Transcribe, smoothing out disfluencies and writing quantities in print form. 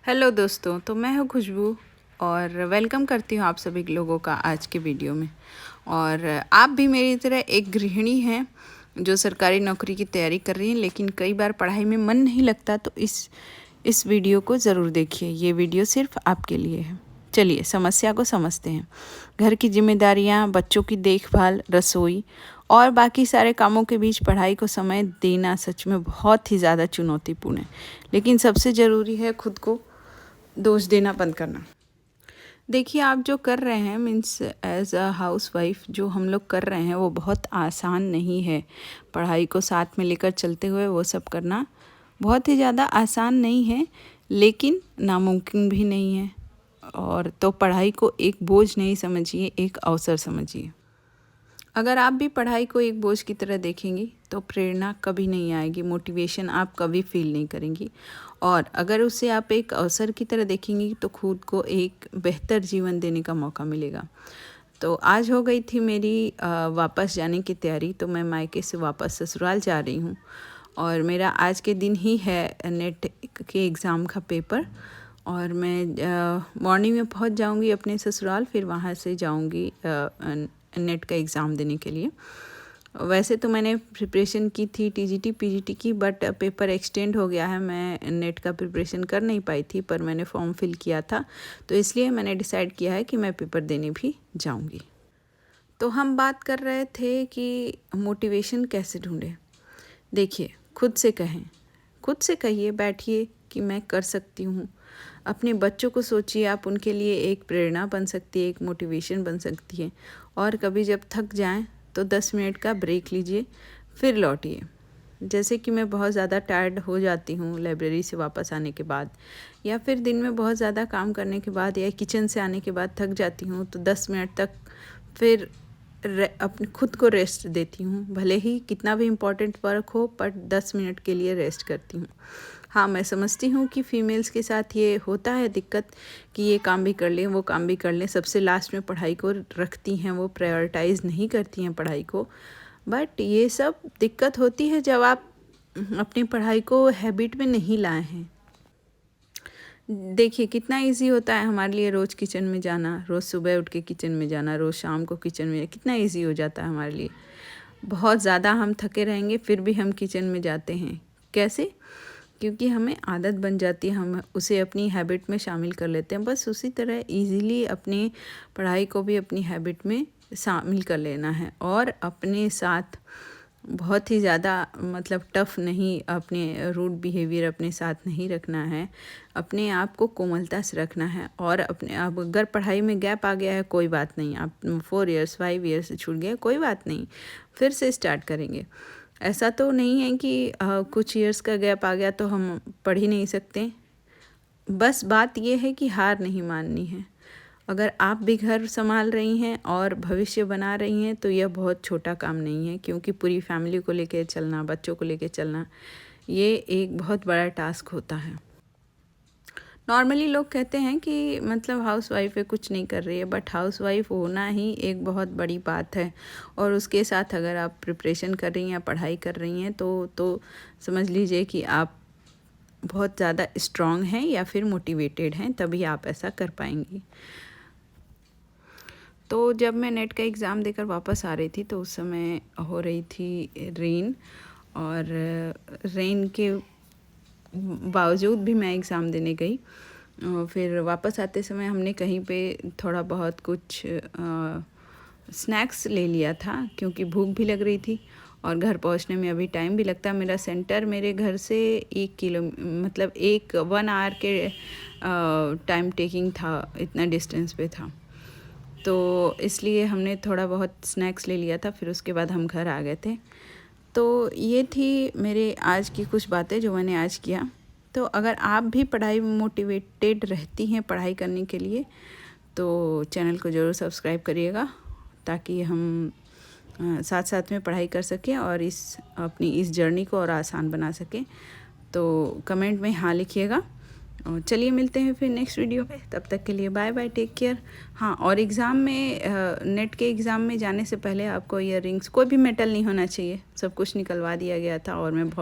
Hello दोस्तों, तो मैं हूँ खुशबू और वेलकम करती हूँ आप सभी लोगों का आज के वीडियो में। और आप भी मेरी तरह एक गृहिणी हैं जो सरकारी नौकरी की तैयारी कर रही हैं, लेकिन कई बार पढ़ाई में मन नहीं लगता, तो इस वीडियो को ज़रूर देखिए। ये वीडियो सिर्फ आपके लिए है। चलिए समस्या को समझते हैं। घर की जिम्मेदारियाँ, बच्चों की देखभाल, रसोई और बाकी सारे कामों के बीच पढ़ाई को समय देना सच में बहुत ही ज़्यादा चुनौतीपूर्ण है। लेकिन सबसे ज़रूरी है खुद को दोष देना बंद करना। देखिए, आप जो कर रहे हैं मीन्स एज अ हाउसवाइफ जो हम लोग कर रहे हैं वो बहुत आसान नहीं है। पढ़ाई को साथ में लेकर चलते हुए वो सब करना बहुत ही ज़्यादा आसान नहीं है, लेकिन नामुमकिन भी नहीं है। और तो पढ़ाई को एक बोझ नहीं समझिए, एक अवसर समझिए। अगर आप भी पढ़ाई को एक बोझ की तरह देखेंगी तो प्रेरणा कभी नहीं आएगी, मोटिवेशन आप कभी फील नहीं करेंगी। और अगर उसे आप एक अवसर की तरह देखेंगी तो खुद को एक बेहतर जीवन देने का मौका मिलेगा। तो आज हो गई थी मेरी वापस जाने की तैयारी, तो मैं मायके से वापस ससुराल जा रही हूँ और मेरा आज के दिन ही है नेट के एग्ज़ाम का पेपर। और मैं मॉर्निंग में पहुँच जाऊँगी अपने ससुराल, फिर वहाँ से जाऊँगी नेट का एग्ज़ाम देने के लिए। वैसे तो मैंने प्रिपरेशन की थी टीजीटी पीजीटी की, बट पेपर एक्सटेंड हो गया है। मैं नेट का प्रिपरेशन कर नहीं पाई थी, पर मैंने फॉर्म फिल किया था, तो इसलिए मैंने डिसाइड किया है कि मैं पेपर देने भी जाऊंगी। तो हम बात कर रहे थे कि मोटिवेशन कैसे ढूंढें। देखिए, खुद से कहें, खुद से कहिए, बैठिए कि मैं कर सकती हूँ। अपने बच्चों को सोचिए, आप उनके लिए एक प्रेरणा बन सकती है, एक मोटिवेशन बन सकती है। और कभी जब थक जाएं तो 10 मिनट का ब्रेक लीजिए, फिर लौटिए। जैसे कि मैं बहुत ज़्यादा टायर्ड हो जाती हूँ लाइब्रेरी से वापस आने के बाद, या फिर दिन में बहुत ज़्यादा काम करने के बाद, या किचन से आने के बाद थक जाती हूँ, तो 10 मिनट तक फिर अपने खुद को रेस्ट देती हूँ। भले ही कितना भी इम्पोर्टेंट वर्क हो, पर 10 मिनट के लिए रेस्ट करती हूँ। हाँ, मैं समझती हूँ कि फ़ीमेल्स के साथ ये होता है दिक्कत कि ये काम भी कर लें, वो काम भी कर लें, सबसे लास्ट में पढ़ाई को रखती हैं, वो प्रायोरिटाइज़ नहीं करती हैं पढ़ाई को। बट ये सब दिक्कत होती है जब आप अपनी पढ़ाई को हैबिट में नहीं लाए हैं। देखिए, कितना इजी होता है हमारे लिए रोज़ किचन में जाना, रोज़ सुबह उठ के किचन में जाना, रोज़ शाम को किचन में, कितना इजी हो जाता है हमारे लिए। बहुत ज़्यादा हम थके रहेंगे फिर भी हम किचन में जाते हैं। कैसे? क्योंकि हमें आदत बन जाती है, हम उसे अपनी हैबिट में शामिल कर लेते हैं। बस उसी तरह इजीली अपनी पढ़ाई को भी अपनी हैबिट में शामिल कर लेना है, और अपने साथ बहुत ही ज़्यादा मतलब टफ़ नहीं, अपने रूड बिहेवियर अपने साथ नहीं रखना है। अपने आप को कोमलता से रखना है। और अपने आप, अगर पढ़ाई में गैप आ गया है कोई बात नहीं, आप 4 इयर्स 5 इयर्स से छूट गया कोई बात नहीं, फिर से स्टार्ट करेंगे। ऐसा तो नहीं है कि कुछ इयर्स का गैप आ गया तो हम पढ़ ही नहीं सकते। बस बात ये है कि हार नहीं माननी है। अगर आप भी घर संभाल रही हैं और भविष्य बना रही हैं तो यह बहुत छोटा काम नहीं है, क्योंकि पूरी फैमिली को लेकर चलना, बच्चों को लेकर चलना, ये एक बहुत बड़ा टास्क होता है। नॉर्मली लोग कहते हैं कि मतलब हाउसवाइफ है, कुछ नहीं कर रही है, बट हाउसवाइफ होना ही एक बहुत बड़ी बात है। और उसके साथ अगर आप प्रिपरेशन कर रही हैं, पढ़ाई कर रही हैं, तो समझ लीजिए कि आप बहुत ज़्यादा स्ट्रॉन्ग हैं या फिर मोटिवेटेड हैं, तभी आप ऐसा कर पाएंगी। तो जब मैं नेट का एग्ज़ाम देकर वापस आ रही थी तो उस समय हो रही थी रेन, और रेन के बावजूद भी मैं एग्ज़ाम देने गई। फिर वापस आते समय हमने कहीं पे थोड़ा बहुत कुछ स्नैक्स ले लिया था, क्योंकि भूख भी लग रही थी और घर पहुंचने में अभी टाइम भी लगता है। मेरा सेंटर मेरे घर से 1 आवर के टाइम टेकिंग था, इतना डिस्टेंस पे था, तो इसलिए हमने थोड़ा बहुत स्नैक्स ले लिया था। फिर उसके बाद हम घर आ गए थे। तो ये थी मेरे आज की कुछ बातें जो मैंने आज किया। तो अगर आप भी पढ़ाई में मोटिवेटेड रहती हैं पढ़ाई करने के लिए, तो चैनल को ज़रूर सब्सक्राइब करिएगा, ताकि हम साथ साथ में पढ़ाई कर सकें और अपनी इस जर्नी को और आसान बना सकें। तो कमेंट में हाँ लिखिएगा। और चलिए मिलते हैं फिर नेक्स्ट वीडियो पे, तब तक के लिए बाय बाय, टेक केयर। हाँ, और एग्ज़ाम में नेट के एग्ज़ाम में जाने से पहले आपको ईयररिंग्स, कोई भी मेटल नहीं होना चाहिए, सब कुछ निकलवा दिया गया था और मैं बहुत